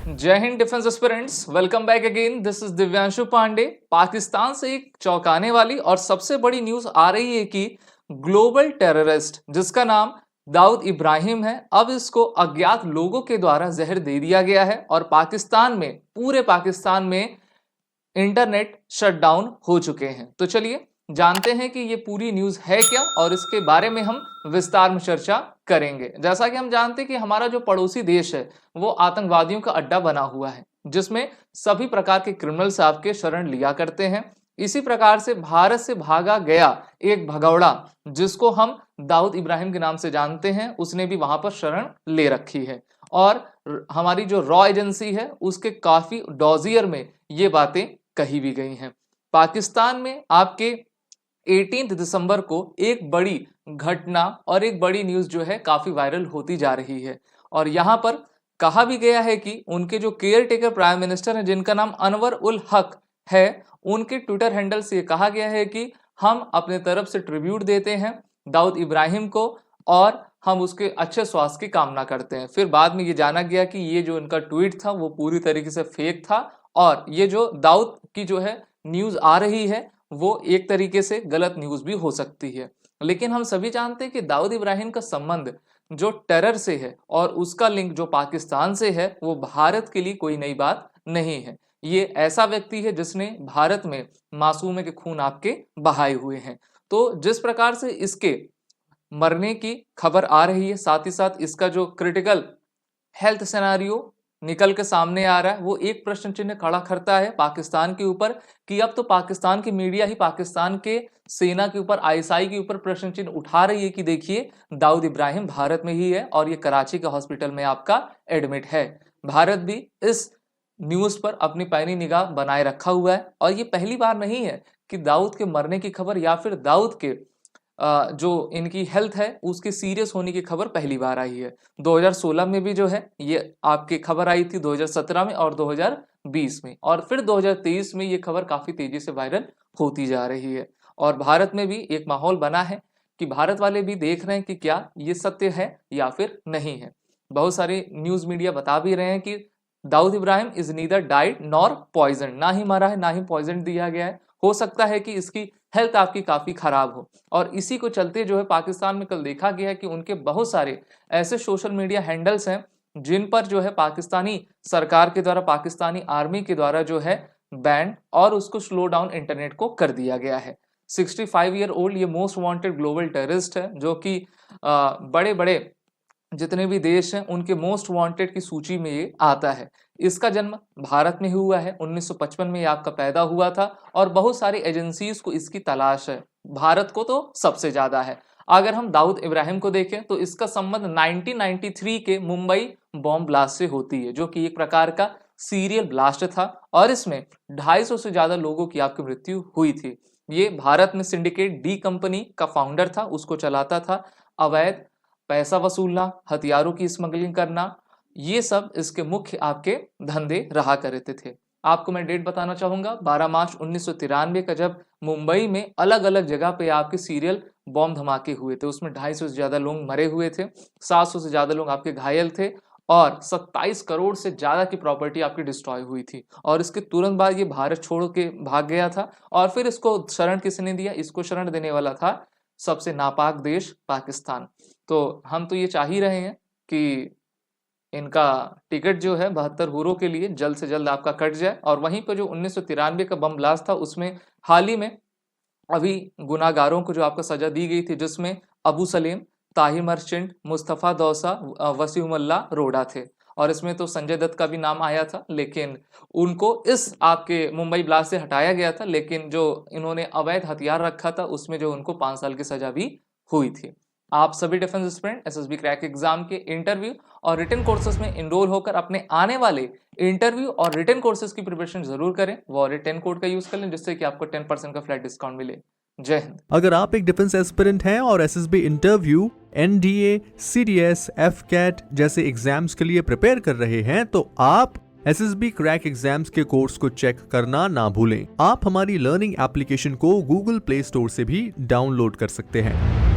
जय हिंद defence aspirants, welcome back again. This is Divyanshu Pandey. Pakistan से एक चौंकाने वाली और सबसे बड़ी न्यूज आ रही है कि ग्लोबल टेररिस्ट जिसका नाम दाऊद इब्राहिम है, अब इसको अज्ञात लोगों के द्वारा जहर दे दिया गया है और पाकिस्तान में, पूरे पाकिस्तान में इंटरनेट शटडाउन हो चुके हैं। तो चलिए जानते हैं कि ये पूरी न्यूज है क्या और इसके बारे में हम विस्तार में चर्चा करेंगे। जैसा कि हम जानते हैं कि हमारा जो पड़ोसी देश है वो आतंकवादियों का अड्डा बना हुआ है, जिसमें सभी प्रकार के क्रिमिनल्स आपके शरण लिया करते हैं। इसी प्रकार से भारत से भागा गया एक भगौड़ा जिसको हम दाऊद इब्राहिम के नाम से जानते हैं, उसने भी वहां पर शरण ले रखी है और हमारी जो रॉ एजेंसी है उसके काफी डॉजियर में ये बातें कही भी गई हैं। पाकिस्तान में आपके 18 दिसंबर को एक बड़ी घटना और एक बड़ी न्यूज जो है काफी वायरल होती जा रही है और यहाँ पर कहा भी गया है कि उनके जो केयर टेकर प्राइम मिनिस्टर हैं जिनका नाम अनवर उल हक है, उनके ट्विटर हैंडल से कहा गया है कि हम अपने तरफ से ट्रिब्यूट देते हैं दाऊद इब्राहिम को और हम उसके अच्छे स्वास्थ्य की कामना करते हैं। फिर बाद में ये जाना गया कि ये जो उनका ट्वीट था वो पूरी तरीके से फेक था और ये जो दाऊद की जो है न्यूज आ रही है वो एक तरीके से गलत न्यूज भी हो सकती है। लेकिन हम सभी जानते हैं कि दाऊद इब्राहिम का संबंध जो टेरर से है और उसका लिंक जो पाकिस्तान से है वो भारत के लिए कोई नई बात नहीं है। ये ऐसा व्यक्ति है जिसने भारत में मासूमे के खून आपके बहाए हुए हैं। तो जिस प्रकार से इसके मरने की खबर आ रही है, साथ ही साथ इसका जो क्रिटिकल हेल्थ सिनेरियो निकल के सामने आ रहा है, वो एक प्रश्न चिन्ह खड़ा करता है पाकिस्तान के ऊपर कि अब तो पाकिस्तान की मीडिया ही पाकिस्तान के सेना के ऊपर, आईएसआई के ऊपर प्रश्न चिन्ह उठा रही है कि देखिए दाऊद इब्राहिम भारत में ही है और ये कराची के हॉस्पिटल में आपका एडमिट है। भारत भी इस न्यूज पर अपनी पैनी निगाह बनाए रखा हुआ है और ये पहली बार नहीं है कि दाऊद के मरने की खबर या फिर दाऊद के जो इनकी हेल्थ है उसके सीरियस होने की खबर पहली बार आई है। 2016 में भी जो है ये आपकी खबर आई थी, 2017 में और 2020 में, और फिर 2023 में ये खबर काफी तेजी से वायरल होती जा रही है और भारत में भी एक माहौल बना है कि भारत वाले भी देख रहे हैं कि क्या ये सत्य है या फिर नहीं है। बहुत सारे न्यूज मीडिया बता भी रहे हैं कि Dawood Ibrahim is neither died nor poison, ना ही मारा है ना ही पॉइजन दिया गया है। हो सकता है कि इसकी हेल्थ आपकी काफी खराब हो और इसी को चलते जो है पाकिस्तान में कल देखा गया है कि उनके बहुत सारे ऐसे सोशल मीडिया हैंडल्स हैं जिन पर जो है पाकिस्तानी सरकार के द्वारा, पाकिस्तानी आर्मी के द्वारा जो है बैन और उसको स्लो डाउन इंटरनेट को कर दिया गया है। 65 ईयर ओल्ड ये मोस्ट वांटेड ग्लोबल टेररिस्ट है जो कि बड़े बड़े जितने भी देश हैं उनके मोस्ट वांटेड की सूची में ये आता है। इसका जन्म भारत में हुआ है, 1955 में ये आपका पैदा हुआ था और बहुत सारी एजेंसीज को इसकी तलाश है। भारत को तो सबसे ज्यादा है। अगर हम दाऊद इब्राहिम को देखें तो इसका संबंध 1993 के मुंबई बॉम्ब ब्लास्ट से होती है जो कि एक प्रकार का सीरियल ब्लास्ट था और इसमें 250 से ज्यादा लोगों की आपकी मृत्यु हुई थी। ये भारत में सिंडिकेट डी कंपनी का फाउंडर था, उसको चलाता था। अवैध पैसा वसूलना, हथियारों की स्मगलिंग करना, ये सब इसके मुख्य आपके धंधे रहा करते थे। आपको मैं डेट बताना चाहूंगा, 12 मार्च 1993 का जब मुंबई में अलग अलग जगह पे आपके सीरियल बॉम्ब धमाके हुए थे, उसमें 250 से ज्यादा लोग मरे हुए थे, 700 से ज्यादा लोग आपके घायल थे और 27 करोड़ से ज्यादा की प्रॉपर्टी आपकी डिस्ट्रॉय हुई थी। और इसके तुरंत बाद ये भारत छोड़ के भाग गया था और फिर इसको शरण किसने दिया? इसको शरण देने वाला था सबसे नापाक देश पाकिस्तान। तो हम तो ये चाह ही रहे हैं कि इनका टिकट जो है 72 हुरों के लिए जल्द से जल्द आपका कट जाए। और वहीं पर जो 1993 का बम ब्लास्ट था उसमें हाल ही में अभी गुनाहगारों को जो आपको सजा दी गई थी जिसमें अबू सलेम, ताहिर मर्चेंट, मुस्तफ़ा दौसा, वसीमुल्लाह रोड़ा थे और इसमें तो संजय दत्त का भी नाम आया था, लेकिन उनको इस आपके मुंबई ब्लास्ट से हटाया गया था। लेकिन जो इन्होंने अवैध हथियार रखा था उसमें जो उनको 5 साल की सजा भी हुई थी। आप सभी defence aspirant SSB crack exam के इंटरव्यू और रिटन कोर्सेज में इनरोल होकर अपने आने वाले इंटरव्यू और रिटन कोर्सेज की प्रिपरेशन जरूर करें। वो 10 कोड का यूज कर लें जिससे कि आपको 10% का फ्लैट डिस्काउंट मिले। जय हिंद। अगर आप एक डिफेंस एस्पिरेंट हैं और SSB interview, NDA, CDS, AFCAT जैसे एग्जाम्स के लिए प्रिपेयर कर रहे हैं तो आप एसएसबी क्रैक एग्जाम्स के कोर्स को चेक करना ना भूलें। आप हमारी लर्निंग एप्लीकेशन को गूगल प्ले स्टोर से भी डाउनलोड कर सकते हैं।